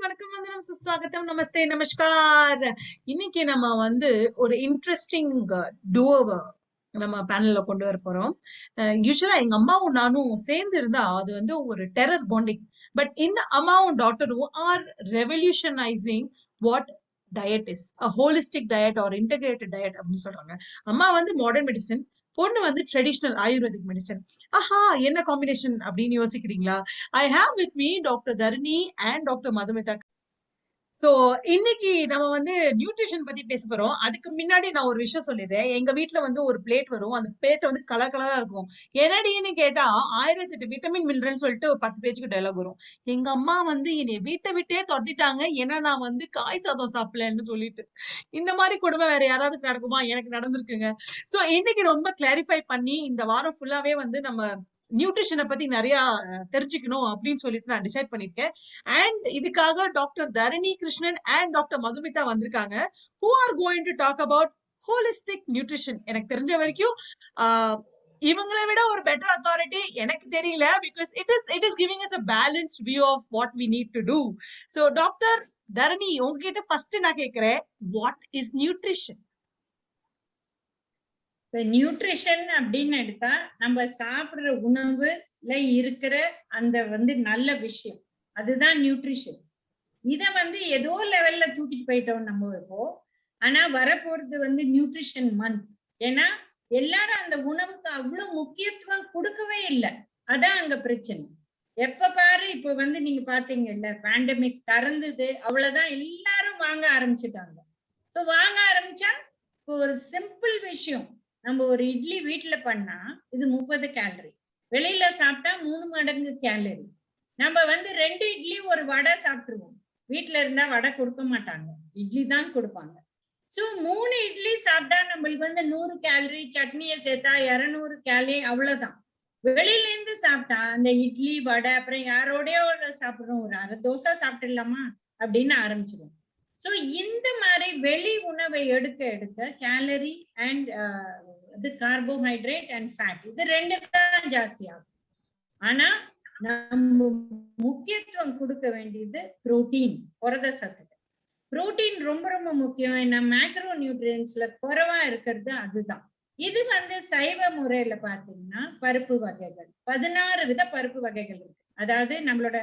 வணக்கம், வந்தனம், சுஸ்வாகத்தம், நமஸ்தே, நமஸ்கார். இன்னைக்கு நம்ம ஒரு இன்ட்ரெஸ்டிங் டூவ நம்ம பேனல்ல கொண்டு வர போறோம். யூஸ்வலா எங்க அம்மாவும் நானும் சேர்ந்து இருந்தா அது ஒரு டெரர் பாண்டிங். பட் இந்த அம்மாவும் டாட்டரும் are revolutionising what diet is a holistic diet or integrated diet அப்படின்னு சொல்றாங்க. அம்மா மாடர்ன் மெடிசன், பொண்ணு ட்ரெடிஷனல் ஆயுர்வேதிக் மெடிசன். ஆஹா, என்ன காம்பினேஷன் அப்படின்னு யோசிக்கிறீங்களா? I have with me Dr. Dharani and Dr. Madhumita. So இன்னைக்கு நம்ம நியூட்ரிஷன் பத்தி பேச போறோம். அதுக்கு முன்னாடி நான் ஒரு விஷயம் சொல்லிடுறேன். எங்க வீட்ல ஒரு பிளேட் வரும். அந்த பிளேட் கலர் கலரா இருக்கும். என்னடின்னு கேட்டா 1008 விட்டமின் மினரல்னு சொல்லிட்டு ஒரு 10 பேஜுக்கு டயலாக் வரும். எங்க அம்மா என்னை வீட்டை விட்டே துரத்திட்டாங்க. ஏன்னா நான் காய் சாதம் சாப்பிடலன்னு சொல்லிட்டு. இந்த மாதிரி கொடுமை வேற யாராவது நடக்குமா? எனக்கு நடந்திருக்குங்க. சோ இன்னைக்கு ரொம்ப கிளாரிஃபை பண்ணி இந்த வாரம் ஃபுல்லாவே நம்ம நியூட்ரிஷனை பத்தி நிறைய தெரிஞ்சுக்கணும் அப்படின்னு சொல்லிட்டு நான் டிசைட் பண்ணிருக்கேன். அண்ட் இதுக்காக doctor Dharani Krishnan and doctor Madhumitha வந்திருக்காங்க. who are going to talk about holistic nutrition. எனக்கு தெரிஞ்ச வரைக்கும் இவங்களை விட ஒரு பெட்டர் அத்தாரிட்டி எனக்கு தெரியல. Because it is giving us a balanced view of what we need to do. so doctor Dharani, உங்ககிட்ட ஃபர்ஸ்ட் நான் கேக்குறேன், what is nutrition? நியூட்ரிஷன் அப்படின்னு எடுத்தா நம்ம சாப்பிடுற உணவுல இருக்கிற அந்த நல்ல விஷயம், அதுதான் நியூட்ரிஷன். இத ஏதோ லெவல்ல தூக்கிட்டு போயிட்டோம் நம்ம இப்போ. ஆனா வரப்போறது நியூட்ரிஷன் மந்த். ஏன்னா எல்லாரும் அந்த உணவுக்கு அவ்வளவு முக்கியத்துவம் கொடுக்கவே இல்லை. அதான் அங்க பிரச்சனை. எப்ப பாரு இப்ப நீங்க பாத்தீங்கல்ல, பேண்டமிக் திறந்தது, அவ்வளவுதான் எல்லாரும் வாங்க ஆரம்பிச்சுட்டாங்க. ஸோ வாங்க ஆரம்பிச்சா இப்போ ஒரு சிம்பிள் விஷயம், நம்ம ஒரு இட்லி வீட்டுல பண்ணா இது 30 கேலரி, வெளியில சாப்பிட்டா 3 மடங்கு கேலரி. நம்ம 2 இட்லி ஒரு வடை சாப்பிட்டுருவோம். வீட்டுல இருந்தா வடை கொடுக்க மாட்டாங்க, இட்லி தான் கொடுப்பாங்க. சோ 3 இட்லி சாப்பிட்டா நம்மளுக்கு 100 கேலரி, சட்னியை சேர்த்தா 200 கேலரி, அவ்வளவுதான். வெளியில இருந்து சாப்பிட்டா அந்த இட்லி வடை அப்புறம் யாரோடய சாப்பிடுறோம், ஒரு அரை தோசை சாப்பிட்டுடலாமா அப்படின்னு ஆரம்பிச்சிடும். சோ இந்த மாதிரி வெளி உணவை எடுக்க எடுக்க calorie and carbohydrate and fat, இது 2 தான் ஜாஸ்தி ஆகும். ஆனா நம்ம முக்கியத்துவம் கொடுக்க வேண்டியது புரோட்டீன், புரத சத்துக்கள். புரோட்டீன் ரொம்ப ரொம்ப முக்கியம். ஏன்னா மேக்ரோ நியூட்ரியன்ஸ்ல குறைவா இருக்கிறது அதுதான். இது சைவ முறையில பாத்தீங்கன்னா பருப்பு வகைகள் 16 வித பருப்பு வகைகள் இருக்கு. அதாவது நம்மளோட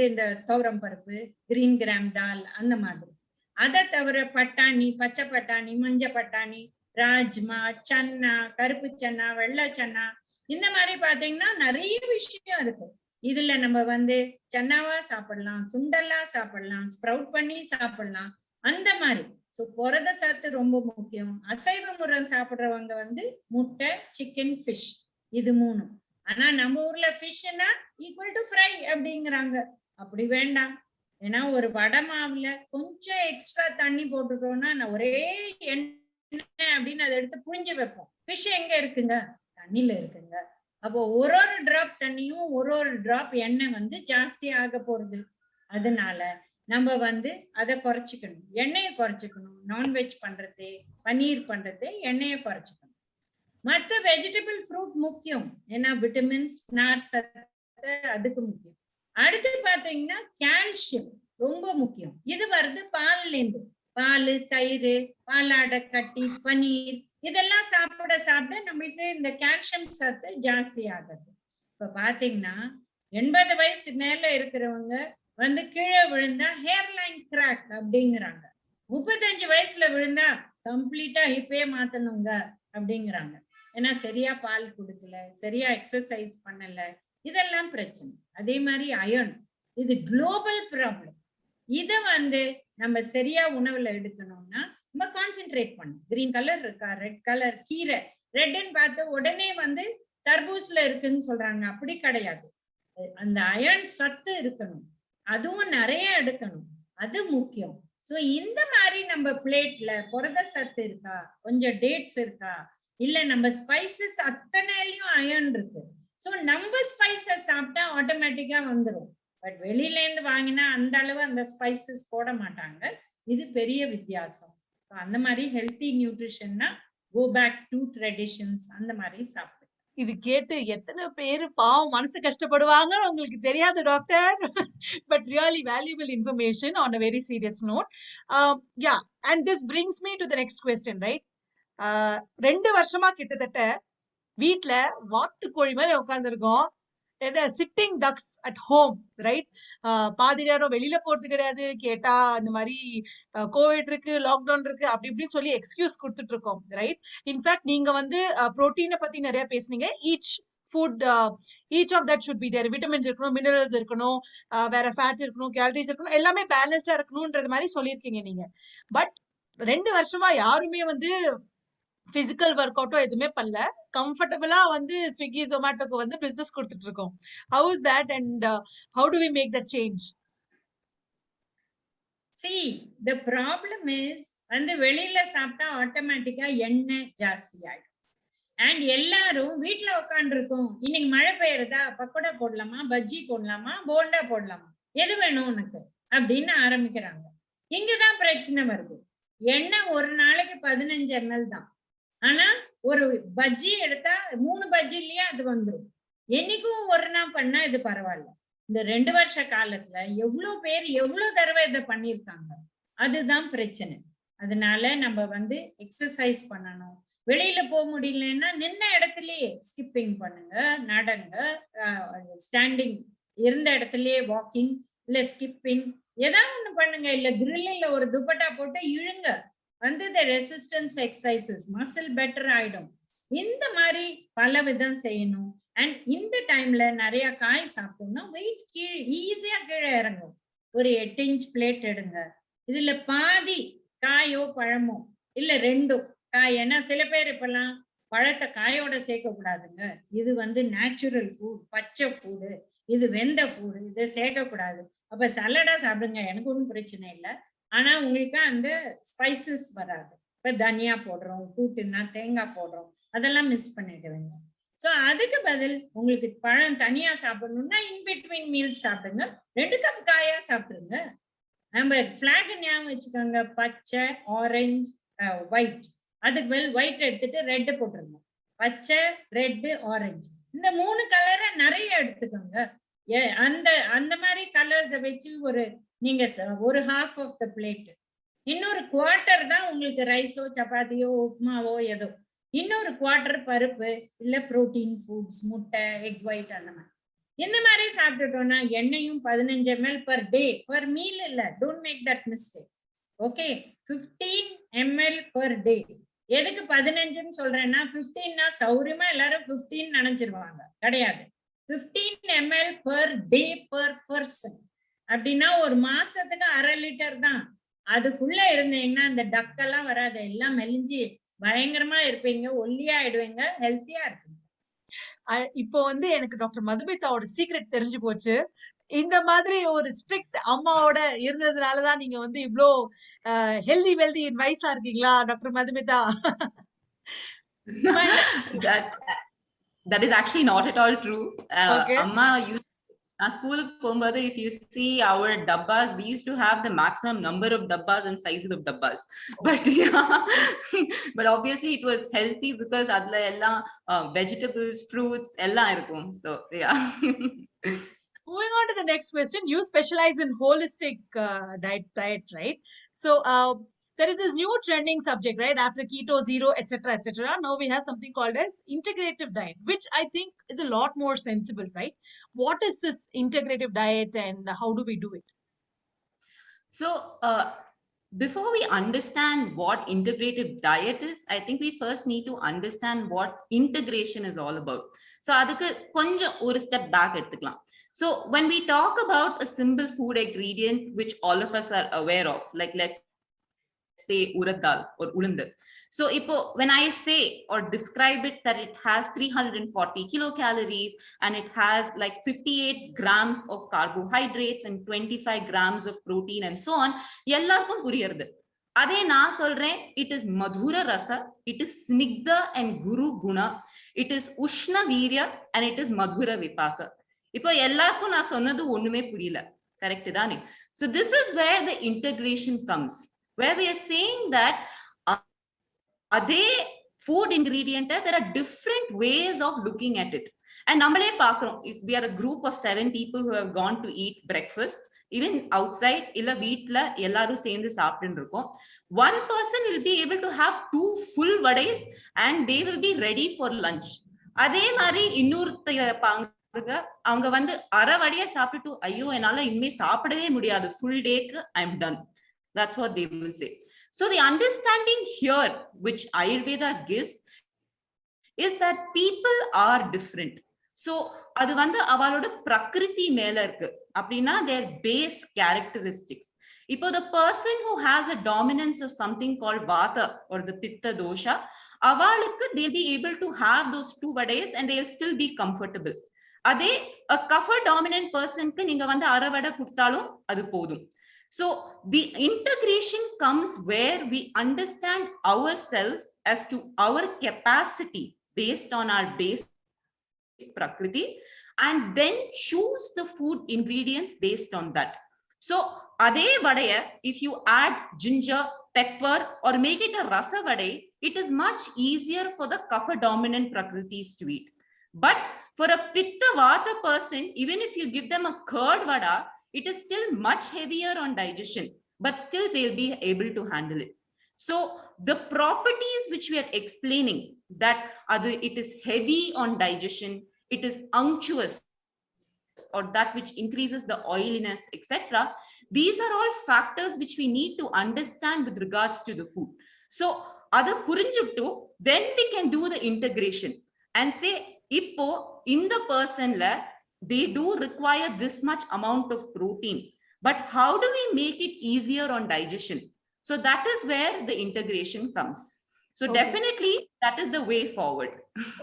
இந்த துவரம் பருப்பு, கிரீன் கிராம் தால், அந்த மாதிரி. அதை தவிர பட்டாணி, பச்சை பட்டாணி, மஞ்சள் பட்டாணி, ராஜ்மா, சன்னா, கருப்பு சன்னா, வெள்ளை சன்னா, இந்த மாதிரி பாத்தீங்கன்னா நிறைய விஷயம் இருக்கு. இதுல நம்ம சன்னாவா சாப்பிடலாம், சுண்டல்லா சாப்பிடலாம், ஸ்ப்ரவுட் பண்ணி சாப்பிடலாம், அந்த மாதிரி. ஸோ புரத சத்து ரொம்ப முக்கியம். அசைவ முறை சாப்பிடுறவங்க முட்டை, சிக்கன், ஃபிஷ், இது 3. ஆனா நம்ம ஊர்ல ஃபிஷ்னா ஈக்குவல் டு ஃப்ரை அப்படிங்கிறாங்க. அப்படி வேண்டாம். ஏன்னா ஒரு வடை மாவுல கொஞ்சம் எக்ஸ்ட்ரா தண்ணி போட்டுட்டோம்னா ஒரே எண்ணெய் அப்படின்னு அதை எடுத்து புழிஞ்சு வைப்போம். ஃபிஷ் எங்க இருக்குங்க? தண்ணியில இருக்குங்க. அப்போ ஒரு டிராப் தண்ணியும் ஒரு டிராப் எண்ணெய் ஜாஸ்தி ஆக போறது. அதனால நம்ம அதை குறைச்சிக்கணும், எண்ணெயை குறைச்சிக்கணும். நான்வெஜ் பண்றது, பன்னீர் பண்றது, எண்ணெயை குறைச்சிக்கணும். மற்ற வெஜிடபிள் ஃப்ரூட் முக்கியம், ஏன்னா விட்டமின்ஸ், நார் சத்து அதுக்கு முக்கியம். அடுத்து பாத்தீங்கன்னா கால்சியம் ரொம்ப முக்கியம். இது பால்ல இருந்து. பால், தயிர், பாலாடை கட்டி, பன்னீர், இதெல்லாம் சாப்பிட சாப்பிட நம்மளுக்கு இந்த கால்சியம் சத்து ஜாஸ்தி ஆகுது. இப்ப பாத்தீங்கன்னா 80 வயசு மேல இருக்கிறவங்க கீழே விழுந்தா ஹேர்லைன் கிராக் அப்படிங்கிறாங்க. 35 வயசுல விழுந்தா கம்ப்ளீட்டா ஹிப்பே மாத்தணுங்க அப்படிங்கிறாங்க. ஏன்னா சரியா பால் குடுக்கல, சரியா எக்ஸசைஸ் பண்ணல, இதெல்லாம் பிரச்சனை. அதே மாதிரி அயர்ன், இது குளோபல் ப்ராப்ளம். இத நம்ம சரியா உணவுல எடுக்கணும்னா நம்ம கான்சென்ட்ரேட் பண்ணணும். கிரீன் கலர் இருக்கா, ரெட் கலர் கீரை, ரெட்ன்னு பார்த்து உடனே தர்பூஸ்ல இருக்குன்னு சொல்றாங்க. அப்படி கிடையாது. அந்த அயர்ன் சத்து இருக்கணும், அதுவும் நிறைய எடுக்கணும், அது முக்கியம். சோ இந்த மாதிரி நம்ம பிளேட்ல புரத சத்து இருக்கா, கொஞ்சம் டேட்ஸ் இருக்கா, இல்ல நம்ம ஸ்பைசஸ் அத்தனையிலயும் அயர்ன் இருக்கு. சோ நம்ம ஸ்பைசஸ் சாப்பிட்டா ஆட்டோமேட்டிக்கா வந்துடும். பட் வெளியில இருந்து வாங்கினா அந்த அளவு அந்த ஸ்பைசஸ் போட மாட்டாங்க. இது பெரிய வித்தியாசம். ஸோ அந்த மாதிரி ஹெல்த்தி நியூட்ரிஷன்னா கோ பேக் டு ட்ரெடிஷன்ஸ், அந்த மாதிரி சாப்பிடுங்க. இது கேட்டு எத்தனை பேரு பாவம் மனசு கஷ்டப்படுவாங்கன்னு உங்களுக்கு தெரியாது doctor. But really valuable information on a very serious note. Yeah, and this brings me to the next question, right? 2 வருஷமா கிட்டத்தட்ட வீட்ல வாத்து கோழி மாதிரி உட்காந்துருக்கோம். Sitting ducks at home, right? பாதி நேரம் வெளியில போறது கிடையாது. கேட்டா இந்த மாதிரி கோவிட் இருக்கு, லாக்டவுன் இருக்கு, அப்படி இப்படின்னு சொல்லி எக்ஸ்கியூஸ் கொடுத்துட்டு இருக்கோம், ரைட்? இன்ஃபேக்ட் நீங்க வந்து புரோட்டீனை பத்தி நிறைய பேசுனீங்க. Food each of that should be there. Vitamins இருக்கணும், மினரல்ஸ் இருக்கணும், வேற ஃபேட் இருக்கணும், கேலரிஸ் இருக்கணும், எல்லாமே பேலன்ஸ்டா இருக்கணும்ன்றது மாதிரி சொல்லியிருக்கீங்க நீங்க. பட் 2 வருஷமா யாருமே வந்து பிசிக்கல் ஒர்க் அவுட்டோ எதுவுமே பண்ணல. கம்ஃபர்டபுளா வந்து ஸ்விக்கி ஜொமேட்டோக்கு வந்து பிசினஸ் கொடுத்துட்டு இருக்கோம். How is that and how do we make that change? See, the problem is வந்து வெளியில சாப்பிட்டா ஆட்டோமேட்டிக்கா எண்ணெய் ஜாஸ்தி ஆயிடும். அண்ட் எல்லாரும் வீட்டுல உட்காந்து இருக்கோம். இன்னைக்கு மழை பெய்யுறதா, பக்கோடா போடலாமா, பஜ்ஜி போடலாமா, போண்டா போடலாமா, எது வேணும் உனக்கு அப்படின்னு ஆரம்பிக்கிறாங்க. இங்கதான் பிரச்சனை வருது. எண்ணெய் ஒரு நாளைக்கு 15 ml தான். ஆனா ஒரு பஜ்ஜி எடுத்தா 3 பஜ்ஜிலயே அது வந்துடும். என்னைக்கும் ஒரு நாள் பண்ணா இது பரவாயில்ல. இந்த 2 வருஷ காலத்துல எவ்வளவு பேர் எவ்வளவு தடவை இதை பண்ணிருக்காங்க. அதுதான் பிரச்சனை. அதனால நம்ம வந்து எக்ஸசைஸ் பண்ணணும். வெளியில போக முடியலன்னா நின்ன இடத்துலயே ஸ்கிப்பிங் பண்ணுங்க, நடங்க, ஸ்டாண்டிங் இருந்த இடத்துலயே வாக்கிங் இல்ல ஸ்கிப்பிங் ஏதாவது ஒண்ணு பண்ணுங்க. இல்ல கிரில்ல ஒரு துப்பட்டா போட்டு இழுங்க. வந்து the resistance exercises muscle better ஆயிடும். இந்த மாதிரி பல விதம் செய்யணும். அண்ட் இந்த டைம்ல நிறைய காய் சாப்பிட்டோம்னா வெயிட் கீழே ஈஸியா கீழே இறங்கும். ஒரு 8 inch பிளேட் எடுங்க. இதுல பாதி காயோ பழமோ இல்ல 2 காய். ஏன்னா சில பேர் இப்பெல்லாம் பழத்தை காயோட சேர்க்க கூடாதுங்க. இது வந்து நேச்சுரல் ஃபுட், பச்சை ஃபுட்டு, இது வெந்த ஃபுட், இதை சேர்க்க கூடாது. அப்ப சலடா சாப்பிடுங்க, எனக்கு ஒன்றும் பிரச்சனை இல்லை. ஆனா உங்களுக்கு அந்த ஸ்பைசஸ் வராது. இப்ப தனியா போடுறோம், கூட்டுன்னா தேங்காய் போடுறோம், அதெல்லாம் மிஸ் பண்ணிடுவீங்க. ஸோ அதுக்கு பதில் உங்களுக்கு பழம் தனியா சாப்பிடணும்னா இன்பிட்வீன் மீல்ஸ் சாப்பிடுங்க. 2 கப் காயா சாப்பிடுங்க. நம்ம பிளாக் ஞாபகம் வச்சுக்கோங்க, பச்சை, ஆரஞ்சு, ஒயிட். அதுக்கு பதில் ஒயிட் எடுத்துட்டு ரெட் போட்டுருங்க. பச்சை, ரெட், ஆரஞ்சு, இந்த 3 கலரை நிறைய எடுத்துக்கோங்க. அந்த அந்த மாதிரி கலர்ஸை வச்சு நீங்க ஒரு half of the plate, இன்னொரு குவார்டர் தான் உங்களுக்கு ரைஸோ சப்பாத்தியோ உப்புமாவோ ஏதோ, இன்னொரு குவார்டர் பருப்பு இல்ல புரோட்டீன் ஃபுட்ஸ், முட்டை, எக் ஒயிட், அந்த மாதிரி. இந்த மாதிரி சாப்பிட்டுட்டோம்னா எண்ணெயும் 15 ml per day per meal இல்ல. Don't make that mistake. Okay, 15 ml per day. எதுக்கு 15ன்னு சொல்றேன்னா 15னா சௌரியமா எல்லாரும் 15 நினைச்சிருவாங்க. கிடையாது. 15 ml per day per person. அப்படின்னா ஒரு மாசத்துக்கு 1/2 லிட்டர் தான். அதுக்குள்ள இருந்தீங்கன்னா இந்த டக்கெல்லாம் வராது. எல்லாம் மெலிஞ்சு பயங்கரமா இருப்பீங்க, ஒல்லியா ஆயிடுவீங்க, ஹெல்த்தியா இருப்பீங்க. இப்போ வந்து எனக்கு டாக்டர் மதுமிதாவோட சீக்ரெட் தெரிஞ்சு போச்சு. இந்த மாதிரி ஒரு ஸ்ட்ரிக்ட் அம்மாவோட இருந்ததுனாலதான் நீங்க வந்து இவ்ளோ ஹெல்தி வெல்தி வயசா இருக்கீங்களா doctor Madhumitha? That is actually not at all true. Okay. Amma used school போகும்போது if you see our dabbas, we used to have the maximum number of dabbas and sizes of dabbas. But yeah, but obviously it was healthy because adla ella vegetables, fruits ella irukum. So yeah. Moving on to the next question, you specialize in holistic diet, right? So there is this new trending subject, right? After keto, zero, etc., now we have something called as integrative diet, which I think is a lot more sensible, right? What is this integrative diet and how do we do it? So before we understand what integrative diet is, I think we first need to understand what integration is all about. So adukku konjam oru step back edukalam. So when we talk about a simple food ingredient which all of us are aware of, like let's say urad dal or ulund. So when I say or describe it that it has 340 kilocalories and it has like 58 grams of carbohydrates and 25 grams of protein and so on, ellarkum puriyarudhu. Adhe na solren, it is madhura rasa, it is snigdha and guru guna, it is ushna veerya and it is madhura vipaka. இப்போ எல்லாருக்கும் நான் சொன்னது ஒண்ணுமே புரியல, correct தானே? So this is where the integration comes, where we are saying that அதே food ingredient, there are different ways of looking at it. And நம்மளே பார்க்கிறோம், if we are a group of 7 people who have gone to eat breakfast, even outside இல்ல வீட்ல எல்லாரும் சேர்ந்து சாப்பிட்டு இருக்கோம், one person will be able to have 2 full vadays and they will be ready for lunch. அதே மாதிரி இன்னொருத்தங்க அவங்க வந்து அரை வடையை சாப்பிட்டு ஐயோ என்னால இனிமே சாப்பிடவே முடியாது, full dayக்கு I'm done. That's what they will say. So the understanding here which Ayurveda gives is that people are different. So அது வந்து அவளோட பிரகிருதி மேல இருக்கு அப்படின்னா their base characteristics. இப்போ the person who has a dominance of something called vata or the pitta dosha, அவளுக்கு they'll be able to have those 2 vadays and they'll still be comfortable. அதே a kapha dominant person க்கு நீங்க வந்து அரை வடை கொடுத்தாலும் அது போதும். So the integration comes where we understand ourselves as to our capacity based on our base prakriti and then choose the food ingredients based on that. So ade vadaya, if you add ginger, pepper or make it a rasa vadai, it is much easier for the kapha dominant prakritis to eat. But for a pitta vata person, even if you give them a curd vada, it is still much heavier on digestion, but still they'll be able to handle it. So the properties which we are explaining, that it is heavy on digestion, it is unctuous, or that which increases the oiliness, etc. These are all factors which we need to understand with regards to the food. So adha purinjittu, then we can do the integration and say ippo in the person la they do require this much amount of protein, but how do we make it easier on digestion? So that is where the integration comes. So Okay. definitely that is the way forward.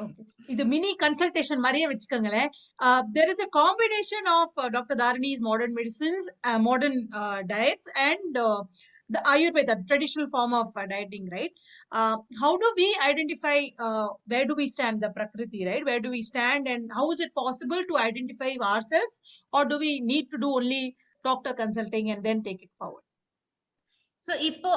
Okay. இது mini consultation மாதிரியே வச்சுக்கோங்களேன். There is a combination of Dr. Dharani's modern medicines, modern diets and the Ayurveda, traditional form of dieting, right? How do we identify where do we stand, the Prakriti, right? Where do we stand and how is it possible to identify ourselves, or do we need to do only doctor consulting and then take it forward? So ippo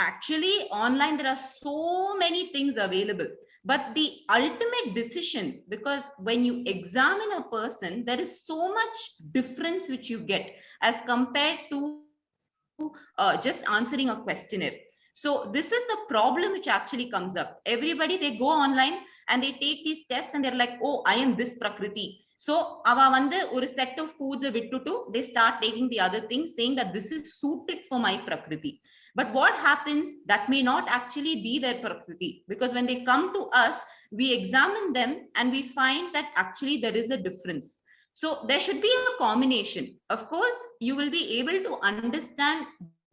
actually online there are so many things available, but the ultimate decision, because when you examine a person there is so much difference which you get as compared to just answering a questionnaire. So this is the problem which actually comes up. Everybody, they go online and they take these tests and they're like, oh, I am this prakriti. So ava vandu or set of foods vittutu, they start taking the other things saying that this is suited for my prakriti. But what happens, that may not actually be their prakriti, because when they come to us, we examine them and we find that actually there is a difference. So there should be a combination. Of course, you will be able to understand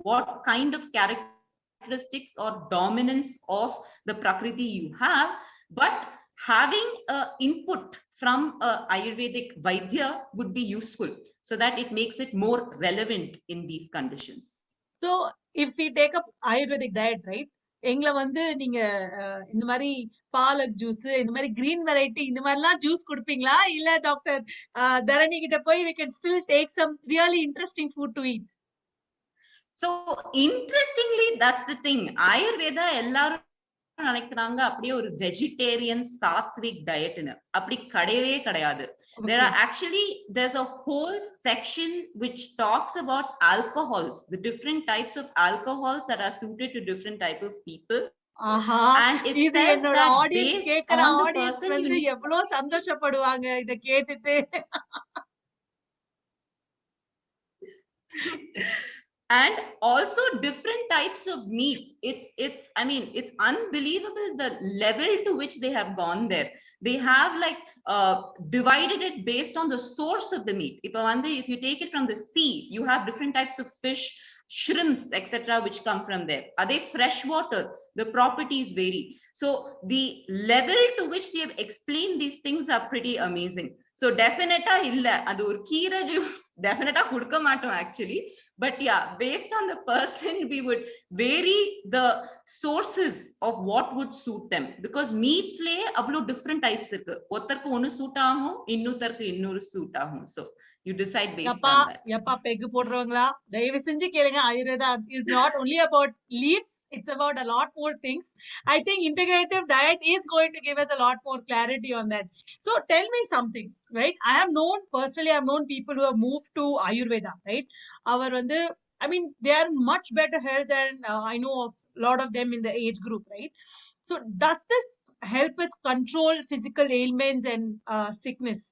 what kind of characteristics or dominance of the prakriti you have, but having input from Ayurvedic Vaidya would be useful so that it makes it more relevant in these conditions. So if we take up Ayurvedic diet, right? எங்களை வந்து நீங்க இந்த மாதிரி palak juice, இந்த மாதிரி green variety, இந்த மாதிரிலாம் juice கொடுப்பீங்களா? இல்ல டாக்டர் தரணி கிட்ட போய் we can still take some really interesting food to eat? So interestingly, that's the thing. Ayurveda எல்லாரும் நினைக்கிறாங்க அப்படியே ஒரு வெஜிடேரியன் சாத்விக் டயட்னு. அப்படி கிடையவே கிடையாது. There are actually, there's a whole section which talks about alcohols, the different types of alcohols that are suited to different type of people. ஆஹா, And it இது says என்னோட that ஆடியன்ஸ் based கேக்குற on the audience person you வந்து need. எவ்வளவு சந்தோஷப்படுவாங்க இத கேட்டுட்டு. And also different types of meat. It's I mean, it's unbelievable the level to which they have gone there. They have like divided it based on the source of the meat. If you take it from the sea, you have different types of fish, shrimps, etc., which come from there. Are they fresh water? The properties vary. So the level to which they have explained these things are pretty amazing. So definitely illa adu or keera juice definitely kudukka maatom actually, but yeah, based on the person we would vary the sources of what would suit them, because meats le avlo different types irukku. Otharku onu suit agum, innotharku innoru suit agum. So You decide based Yappa, on that. yappa, peggu போடுறவங்களா தயவு செஞ்சு கேளுங்க. Ayurveda is not only about leaves, it's about a lot more things. I think integrative diet is going to give us a lot more clarity on that. So tell me something, right? I have known personally, I have known people who have moved to Ayurveda, right? அவர் வந்து, I mean, they are in much better health, and I know of a lot of them in the age group, right? So does this help us control physical ailments and sickness?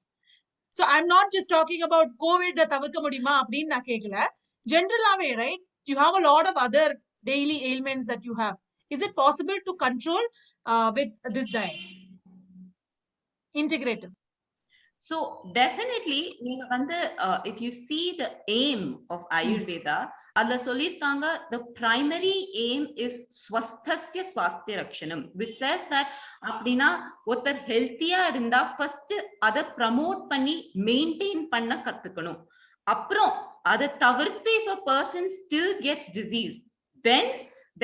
So I'm not just talking about COVID தவிர்க்க முடியுமா அப்படின்னு நான் கேட்கல. Generally, right? You have a lot of other daily ailments that you have. Is it possible to control with this diet? Integrative. So definitely, நீங்க வந்து if you see the aim of Ayurveda, அதுல சொல்லிருக்காங்க the primary aim is swasthasya swasthya rakshanam, which says that அப்படின்னா ஒருத்தர் ஹெல்த்தியா இருந்தா first அதை promote பண்ணி மெயின்டைன் பண்ண கத்துக்கணும். அப்புறம் அதை தவிர்த்து if a person still gets disease,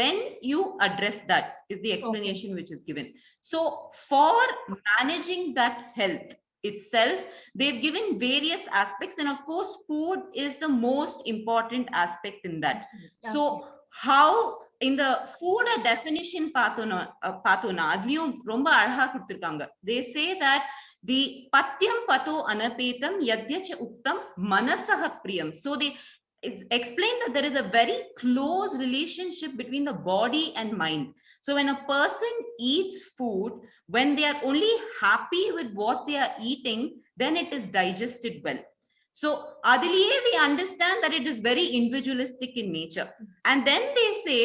then you address that, is the explanation which is given. So for managing that health itself, they've given various aspects, and of course food is the most important aspect in that. Absolutely. So how in the food definition pathona adliyum romba alha kuduthirukanga. They say that the patyam patho anapetam yadyacha uktam manasah priyam. So they explain that there is a very close relationship between the body and mind. So when a person eats food, when they are only happy with what they are eating, then it is digested well. So adiliye we understand that it is very individualistic in nature. And then they say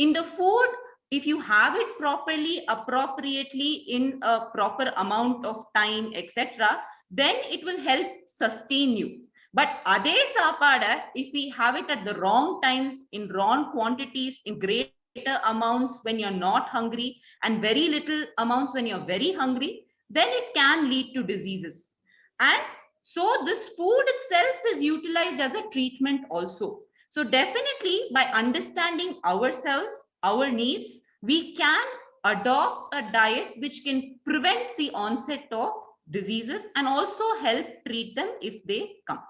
in the food, if you have it properly, appropriately, in a proper amount of time, etc., then it will help sustain you. But adhe sapada, if we have it at the wrong times, in wrong quantities, in greater amounts when you're not hungry, and very little amounts when you're very hungry, then it can lead to diseases. And so this food itself is utilized as a treatment also. So definitely by understanding ourselves, our needs, we can adopt a diet which can prevent the onset of diseases and also help treat them if they come.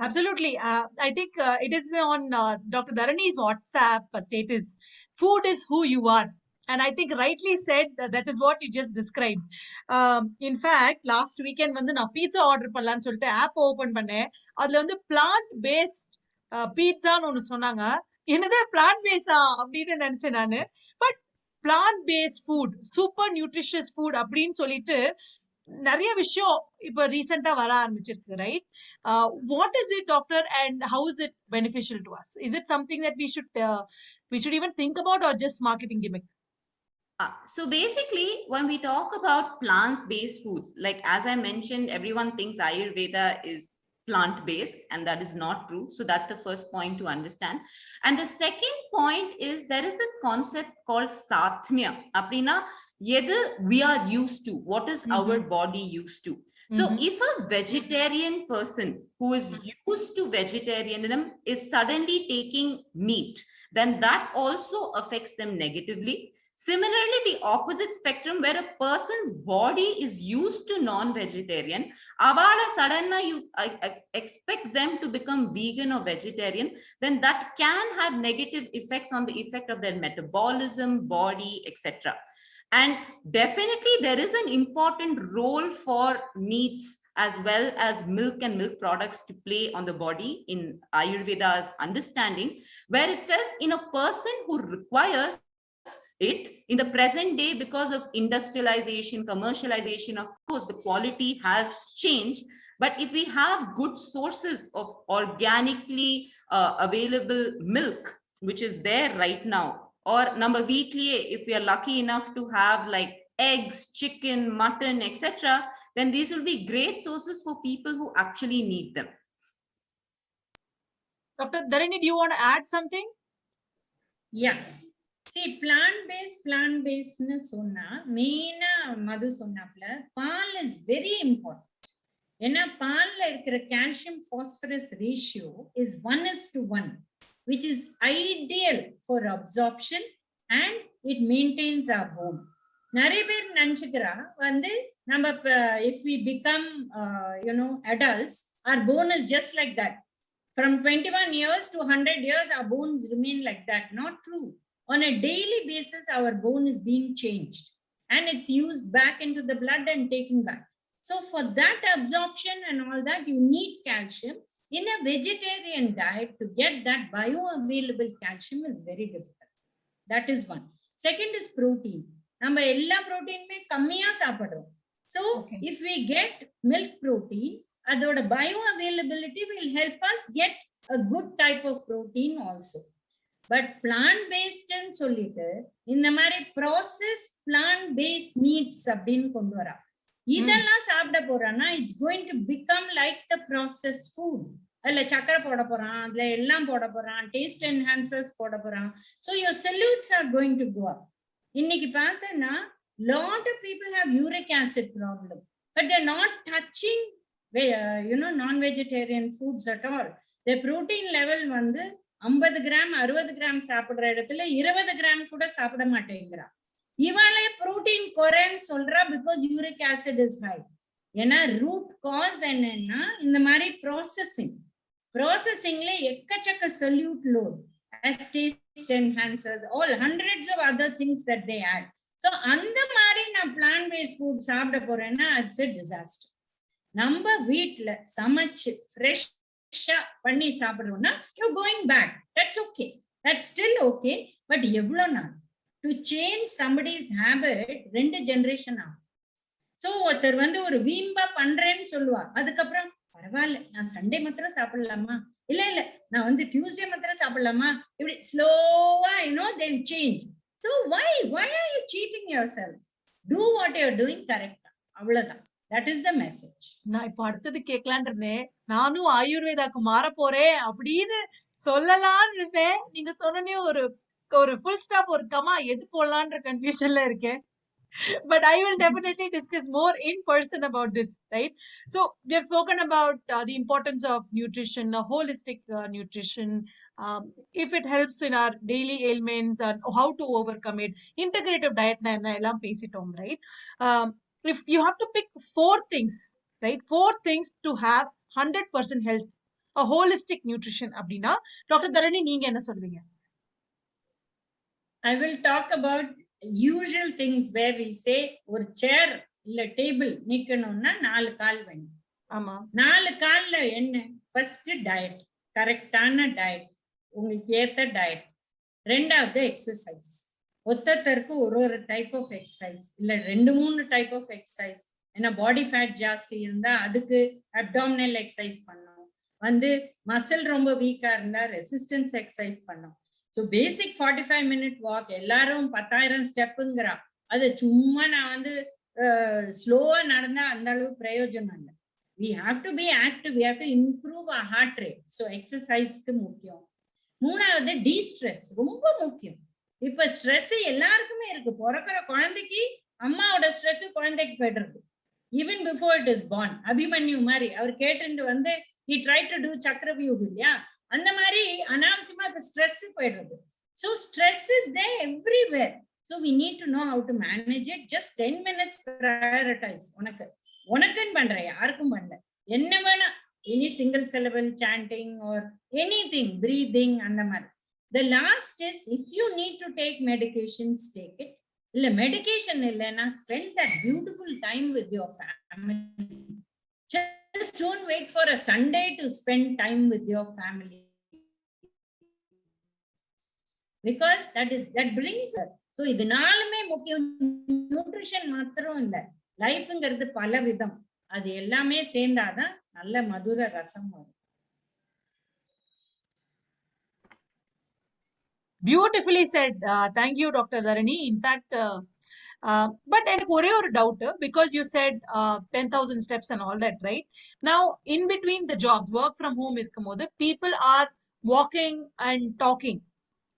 Absolutely. I think it is on Dr. Dharani's WhatsApp status. Food is who you are. And I think rightly said, that is what you just described. In fact, last weekend வந்து நான் pizza order பண்ணலாம்னு சொல்லிட்டு app open பண்ணேன். அதுல வந்து plant based பீட்சான்னு ஒண்ணு சொன்னாங்க. என்னது பிளான்ட் பேஸா அப்படின்னு நினைச்சேன் நானு. But plant based food, super nutritious food அப்படின்னு சொல்லிட்டு நிறைய விஷயம் இப்ப ரீசெண்டா வர ஆரம்பிச்சிருக்கு, right? What is it, doctor, and how is it beneficial to us? Is it something that we should even think about, or just marketing gimmick? So basically, when we talk about plant-based foods, like as I mentioned, everyone thinks Ayurveda is plant-based, and that is not true. So that's the first point to understand. And the second point is there is this concept called Sathmya. Aprina, yedhu we are used to, what is our body used to. So if a vegetarian person who is used to vegetarianism is suddenly taking meat, then that also affects them negatively. Similarly, the opposite spectrum, where a person's body is used to non-vegetarian, avala suddenly you expect them to become vegan or vegetarian, then that can have negative effects on the effect of their metabolism, body, etc. And definitely there is an important role for meats as well as milk and milk products to play on the body in Ayurveda's understanding, where it says in a person who requires it in the present day, because of industrialization, commercialization, of course the quality has changed. But if we have good sources of organically available milk, which is there right now, or number weekly, if we are lucky enough to have like eggs, chicken, mutton, etc., then these will be great sources for people who actually need them. Dr. Dharani, do you want to add something? Yeah. See, plant-based nu sonna main Madhu sonnapla paal is very important. ஏன்னா பால்ல இருக்கிற calcium phosphorus ratio is 1:1, which is ideal for absorption, and it maintains our bone. நிறைய பேர் நினைச்சுக்கிறா வந்து நம்ம if we become adults, our bone is just like that. From 21 years to 100 years, our bones remain like that. Not true. On a daily basis, our bone is being changed and it's used back into the blood and taken back. So for that absorption and all that, you need calcium. In a vegetarian diet, to get that bioavailable calcium is very difficult. That is one. Second is protein. நம்ம எல்லா ப்ரோட்டீனுமே கம்மியா சாப்பிடுறோம். So if we get milk protein, அதோட bioavailability will help us get a good type of protein also. But plant-based ன்னு சொல்லிட்டு இந்த மாதிரி processed plant-based meats அப்படின்னு கொண்டு வரா. இதெல்லாம் சாப்பிட போறான்னா it's going to become like the processed food. அதுல சக்கரை போட போறான், அதுல எல்லாம் போட போறான், taste enhancers போட போறான். So your salutes are going to go up. இன்னைக்கு பார்த்தேன்னா lot of people have uric acid problem, but they're not touching non-vegetarian foods at all. The protein level வந்து 50 கிராம் 60 கிராம் சாப்பிடுற இடத்துல 20 கிராம் கூட சாப்பிட மாட்டேங்கிறா. இவாளே புரோட்டீன் குறைன்னு சொல்றா because uric acid is high. ஏன்னா ரூட் காஸ் என்னன்னா இந்த மாதிரி ப்ராசஸிங்ல எக்கச்சக்க solute load, taste enhancers, all hundreds of other things that they add. So அந்த மாதிரி நான் plant based food சாப்பிட போறேன்னா it's a disaster. நம்ம வீட்ல சமைச்சு ஃப்ரெஷ்ஷா பண்ணி சாப்பிடுறோம்னா you're going back. That's okay. That's still okay. But எவ்வளோ நாள்? To change somebody's habit 2 generation ஆகும். ஸோ ஒருத்தர் வந்து ஒரு வீம்பா பண்றேன்னு சொல்லுவா, அதுக்கப்புறம் பரவாயில்ல நான் சண்டே மாத்திரம் சாப்பிடலாமா, இல்ல நான் வந்து டியூஸ்டே மாத்திரம் சாப்பிடலாமா, இப்படி ஸ்லோவா they'll change. So why are you cheating yourselves? Do what you're doing correct. அவ்வளவுதான். That is the message. நான் இப்ப அடுத்தது கேட்கலான் இருந்தேன், நானும் ஆயுர்வேதாக்கு மாற போறேன் அப்படின்னு சொல்லலான்னு இருந்தேன். நீங்க சொன்னே ஒரு ஃபுல் ஸ்டாப் ஒரு கமா எது போடலான்ற கன்ஃபியூஷன்ல இருக்கேன். But I will definitely discuss more in person about this, right? So we have spoken about the importance of nutrition, holistic nutrition, if it helps in our daily ailments and how to overcome it. Integrative diet na ellam pesitom, right? If you have to pick 4 things, right? 4 things to have 100% health, a holistic nutrition அப்படினா doctor தரணி நீங்க என்ன சொல்வீங்க? I will talk about usual things where we say ஒரு சேர் இல்ல table நிக்கணும்னா 4 கால் வேணும். ஆமா, 4 கால்ல என்ன? ஃபர்ஸ்ட் டயட், கரெக்டான டயட், உங்களுக்கு ஏத்த டயட். ரெண்டாவது எக்ஸசைஸ். ஒத்தருக்கு ஒரு டைப் ஆஃப் எக்ஸசைஸ் இல்ல 2-3 டைப் ஆஃப் எக்ஸசைஸ். ஏன்னா பாடி ஃபேட் ஜாஸ்தி இருந்தா அதுக்கு அப்டாமினல் எக்ஸசைஸ் பண்ணணும், வந்து மசில் ரொம்ப வீக்கா இருந்தா ரெசிஸ்டன்ஸ் எக்ஸசைஸ் பண்ணணும். ஸோ பேசிக் 45 minute வாக், எல்லாரும் 10,000 ஸ்டெப்புங்கிறா, அது சும்மா நான் வந்து ஸ்லோவா நடந்தா அந்த அளவு பிரயோஜனம் இல்லை. we have to be active, we have to improve our heart rate. So எக்ஸசைஸ்க்கு முக்கியம். மூணாவது டீஸ்ட்ரெஸ் ரொம்ப முக்கியம். இப்ப ஸ்ட்ரெஸ் எல்லாருக்குமே இருக்கு. பிறக்கிற குழந்தைக்கு அம்மாவோட ஸ்ட்ரெஸ் குழந்தைக்கு போயிடுறது. Even before it is born. Abhimanyu மாதிரி அவர் கேட்டு வந்து he tried to do Chakravyuh இல்லையா, அந்த மாதிரி அனாவசியமா இப்ப ஸ்ட்ரெஸ் போயிடுறது. So stress is there everywhere. So we need to know how to manage it. Just 10 minutes prioritise. உனக்குன்னு பண்ற, யாருக்கும் பண்ணல. என்ன வேணா, any single syllable chanting or anything, breathing, அந்த மாதிரி. The last is, if you need to take medications, take it. இல்ல medication இல்லைன்னா spend that beautiful time with your family. Just don't wait for a Sunday to spend time with your family, because that brings her. So இதனாலுமே முக்கியம். Nutrition மாத்திரம் இல்ல, லைஃப்ங்கிறது பல விதம். அது எல்லாமே சேர்ந்தாதான் நல்ல மதுர ரசம் வரும். Beautifully said. Thank you, Dr. Dharani. In fact, but எனக்கு ஒரே ஒரு doubt, because you said 10,000 steps and all that, right? Now, in between the jobs, work from home இருக்கும்போது people are walking and talking,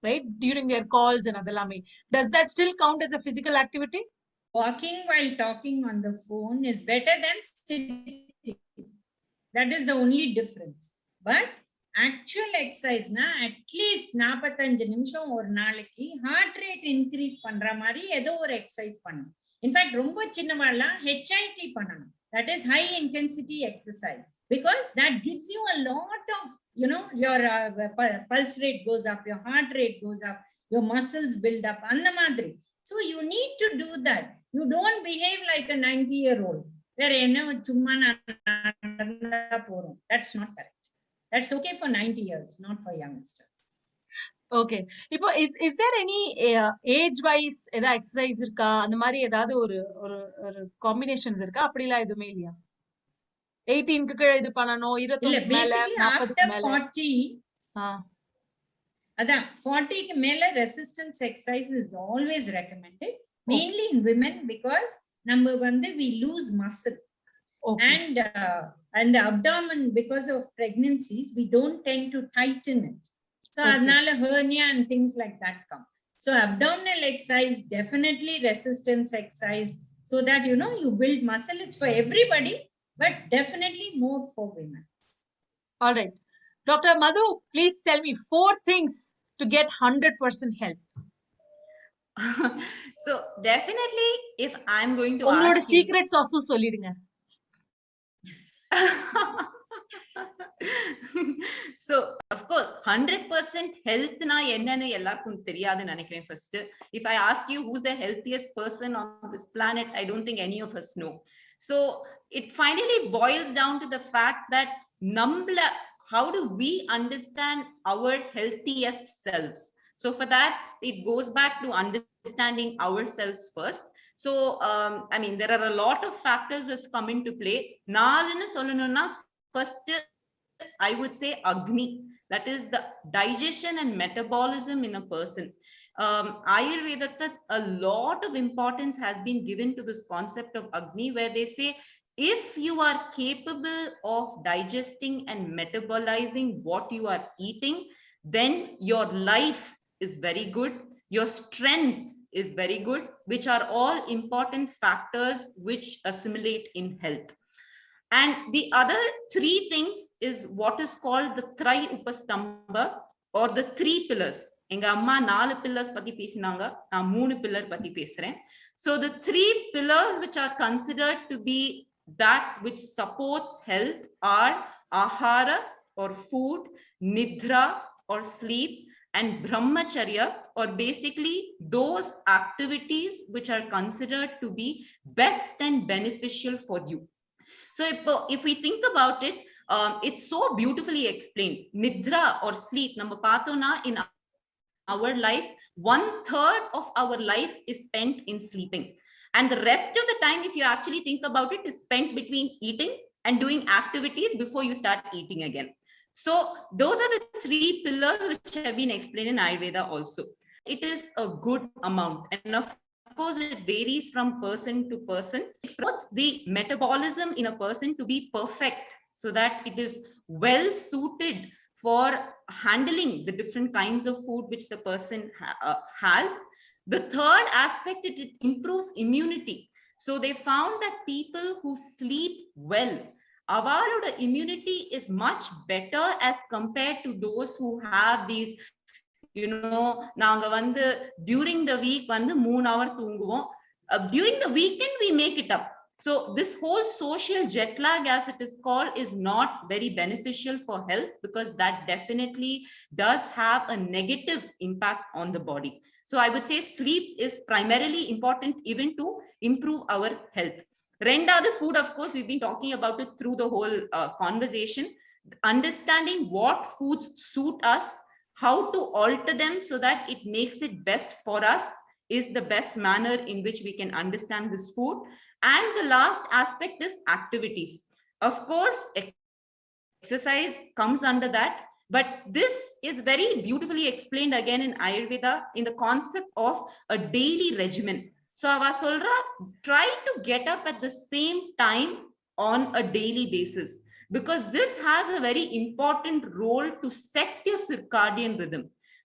right? During their calls and adalame. Does that still count as a physical activity? Walking while talking on the phone is better than sitting. That is the only difference. But actual எக்ஸசைஸ்னா at least 45 நிமிஷம் ஒரு நாளைக்கு heart rate increase பண்ற மாதிரி ஏதோ ஒரு exercise பண்ணணும். In fact ரொம்ப சின்னவாள்லாம் HIIT பண்ணணும். That is high intensity exercise, because that gives you a lot of, your pulse rate goes up, your heart rate goes up, your muscles build up, and the madri. So you need to do that. You don't behave like a 90-year-old. That's not correct. That's okay for 90 years, not for youngsters. Okay. இப்போ is there any age wise வைஸ் ஏதாவது எக்ஸசைஸ் இருக்கா? அந்த மாதிரி ஏதாவது ஒரு ஒரு ஒரு காம்பினேஷன்ஸ் இருக்கா? அப்படிலாம் எதுவுமே இல்லையா? 18க்கு கீழ இது பண்ணணும், இல்ல, 21 மேல, basically 40க்கு after மேல. 40, அதான் 40க்கு மேல resistance exercise is always recommended, mainly in women, because நம்ம வந்து we lose muscle. Okay. And the abdomen, because of pregnancies, we don't tend to tighten it. So adnala hernia and things like that come. So abdominal exercise, definitely resistance exercise, so that you build muscle. It's for everybody, but definitely more for women. All right. Dr. Madhu, please tell me 4 things to get 100% health. So definitely, if I'm going to உங்களோட ask you, secrets also சொல்லிடுங்க. so of course 100% health na enna ellarkum theriyadu nenikiren. First, if I ask you who's the healthiest person on this planet, I don't think any of us know. So it finally boils down to the fact that how do we understand our healthiest selves? So for that, it goes back to understanding ourselves first. So I mean, there are a lot of factors that come into play. Naalunu sollanuna, first I would say Agni, that is the digestion and metabolism in a person. Ayurveda, a lot of importance has been given to this concept of Agni, where they say if you are capable of digesting and metabolizing what you are eating, then your life is very good, your strength is very good, which are all important factors which assimilate in health. And the other 3 things is what is called the Tri Upastamba, or the 3 pillars. Enga amma 4 pillars patti pesinanga, na 3 pillar patti pesren. So the 3 pillars which are considered to be that which supports health are ahara or food, nidra or sleep, and brahmacharya, or basically those activities which are considered to be best and beneficial for you. So if we think about it, it's so beautifully explained. Nidra or sleep, நம்ம பார்த்தோம்னா in our life, 1/3 of our life is spent in sleeping, and the rest of the time, if you actually think about it, is spent between eating and doing activities before you start eating again. So those are the 3 pillars which have been explained in Ayurveda also. It is a good amount, and of course it varies from person to person. It promotes the metabolism in a person to be perfect, so that it is well suited for handling the different kinds of food which the person has. The third aspect, it improves immunity. So they found that people who sleep well, avaloda immunity is much better as compared to those who have these, நாங்க வந்து during the week வந்து 3 hour தூங்குவோம், during the weekend we make it up. So this whole social jet lag, as it is called, is not very beneficial for health, because that definitely does have a negative impact on the body. So I would say sleep is primarily important even to improve our health. Rendavathu food, of course, we've been talking about it through the whole conversation. Understanding what foods suit us, how to alter them so that it makes it best for us, is the best manner in which we can understand this food. And the last aspect is activities. Of course, exercise comes under that, but this is very beautifully explained again in Ayurveda in the concept of a daily regimen. So ava solra, try to get up at the same time on a daily basis, because this has a very important role to set your circadian rhythm,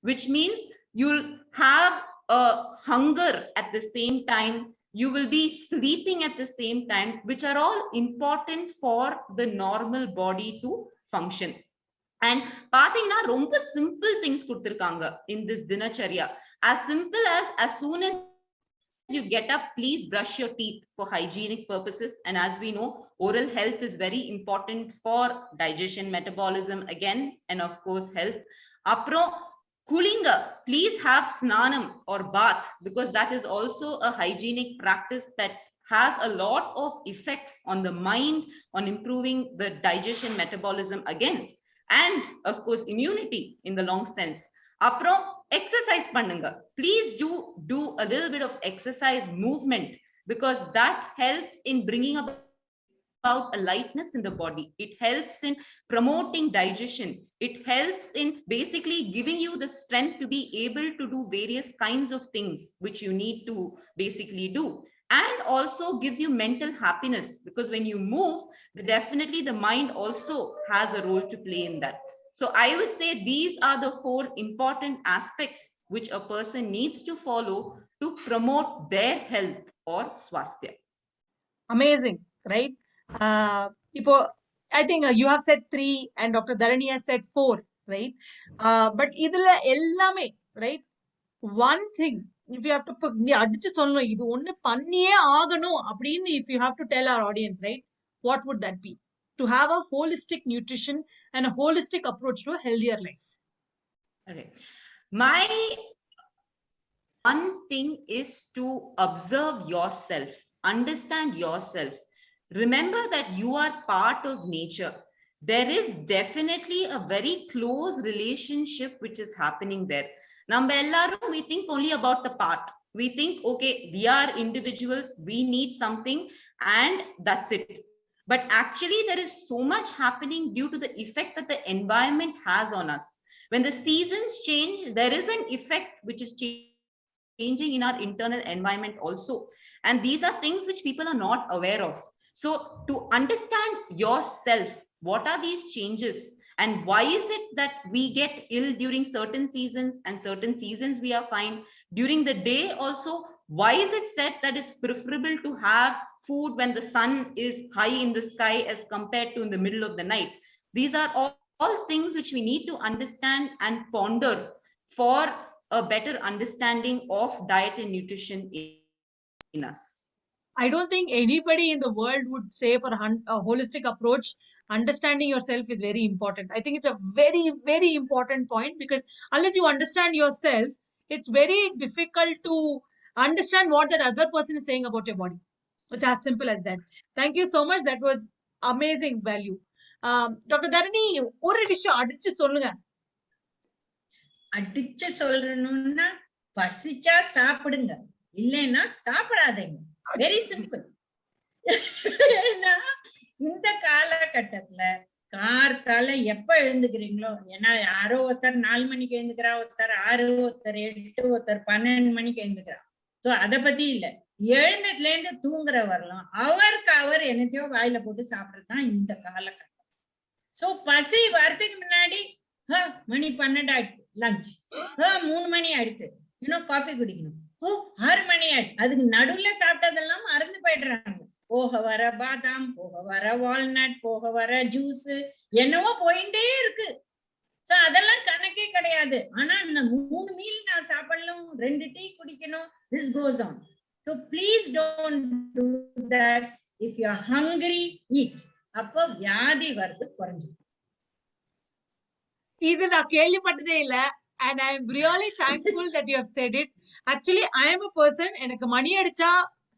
which means you'll have a hunger at the same time, you will be sleeping at the same time, which are all important for the normal body to function. And பாத்தீங்கன்னா ரொம்ப simple things கொடுத்திருக்காங்க in this dinacharya, as simple as soon as you get up, please brush your teeth for hygienic purposes. And as we know, oral health is very important for digestion, metabolism again, and of course health. Apro Kulinga, please have snanam or bath, because that is also a hygienic practice that has a lot of effects on the mind, on improving the digestion, metabolism again, and of course immunity in the long sense. Apro exercise pannunga. Please do a little bit of exercise movement, because that helps in bringing about a lightness in the body. It helps in promoting digestion. It helps in basically giving you the strength to be able to do various kinds of things which you need to basically do. And also gives you mental happiness, because when you move, definitely the mind also has a role to play in that. So I would say these are the 4 important aspects which a person needs to follow to promote their health or swasthya. Amazing, right? I think you have said 3 and Dr. Dharani has said 4, right? But idhula ellame, right? One thing, if you have to put, அடிச்சு சொல்லணும் இது ஒண்ணு பண்ணியே ஆகணும் அப்படின்னு if you have to tell our audience, right? What would that be? To have a holistic nutrition and a holistic approach to a healthier life. Okay. My one thing is to observe yourself, understand yourself. Remember that you are part of nature. There is definitely a very close relationship which is happening there. நம்ம எல்லாரும் we think only about the part. We think, okay, we are individuals, we need something, and that's it. But actually, there is so much happening due to the effect that the environment has on us. When the seasons change, there is an effect which is changing in our internal environment also. And these are things which people are not aware of. So to understand yourself, what are these changes? And why is it that we get ill during certain seasons and certain seasons we are fine? During the day also, why is it said that it's preferable to have food when the sun is high in the sky as compared to in the middle of the night? These are all things which we need to understand and ponder for a better understanding of diet and nutrition in us. I don't think anybody in the world would say for a holistic approach, understanding yourself is very important. I think it's a very, very important point, because unless you understand yourself, it's very difficult to understand what that other person is saying about your body. It's as simple as that. Thank you so much. That was amazing value. Dr. Dharani, ஒரு விஷயம் அடிச்சு சொல்லுங்க. அடிச்சு சொல்றணும்னா பசிச்சா சாப்பிடுங்க, இல்லைன்னா சாப்பிடாதீங்க. Very simple. ஏன்னா இந்த காலகட்டத்துல கார்த்தால எப்ப எழுந்துக்கிறீங்களோ, ஏன்னா யாரோ ஒருத்தர் 4 மணிக்கு எழுந்துக்கிறா, ஒருத்தர் 6, ஒருத்தர் 8, ஒருத்தர் 12 மணிக்கு எழுந்துக்கிறா. சோ அத பத்தி இல்ல, எழுந்ததுல இருந்து தூங்குற வரலாம் அவருக்கு அவர் என்னத்தையோ வாயில போட்டு சாப்பிடுறதுதான் இந்த காலகட்டம். சோ பசி வரதுக்கு முன்னாடி மணி 12 ஆயிடுச்சு லஞ்ச், 3 மணி ஆயிடுச்சு இன்னும் காஃபி குடிக்கணும், 6 மணி ஆயிடுச்சு. அதுக்கு நடுவுல சாப்பிட்டதெல்லாம் மறந்து போயிடுறாங்க. போக வர பாதாம், போக வர வால்நட், போக வர ஜூஸ், என்னவோ போயிட்டே இருக்கு. சோ அதெல்லாம் கணக்கே கிடையாது. ஆனா இந்த 3 மீல் நான் சாப்பிடணும், 2 டீ குடிக்கணும். This goes on. So please don't do that. If you are hungry, eat. அப்போ வியாதி வருது குறைஞ்சு. இது நான் கேள்விப்பட்டதே இல்ல. And I am really thankful that you have said it. Actually, I am a person, எனக்கு மணி அடிச்சா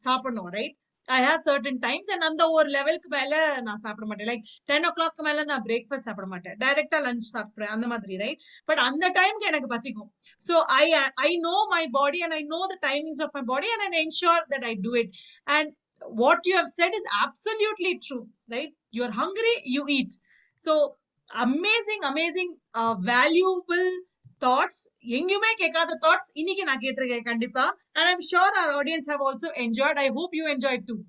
சாப்பிடணும், right? I have certain times, and அந்த ஒரு லெவலுக்கு மேல நான் சாப்பிட மாட்டேன். லைக் 10 o'clock மேல நான் பிரேக்ஃபாஸ்ட் சாப்பிட மாட்டேன், டைரக்டா லஞ்ச் சாப்பிடுறேன் அந்த மாதிரி, ரைட்? பட் அந்த டைம்க்கு எனக்கு பசிக்கும். So I know my body and I know the timings of my body, and I ensure that I do it. And what you have said is absolutely true, right? You are hungry, you eat. So amazing valuable thoughts. எங்கேயுமே கேட்காத thoughts இன்னைக்கு நான் கேட்டிருக்கேன் கண்டிப்பா. And I'm sure our audience have also enjoyed. I hope you enjoyed too.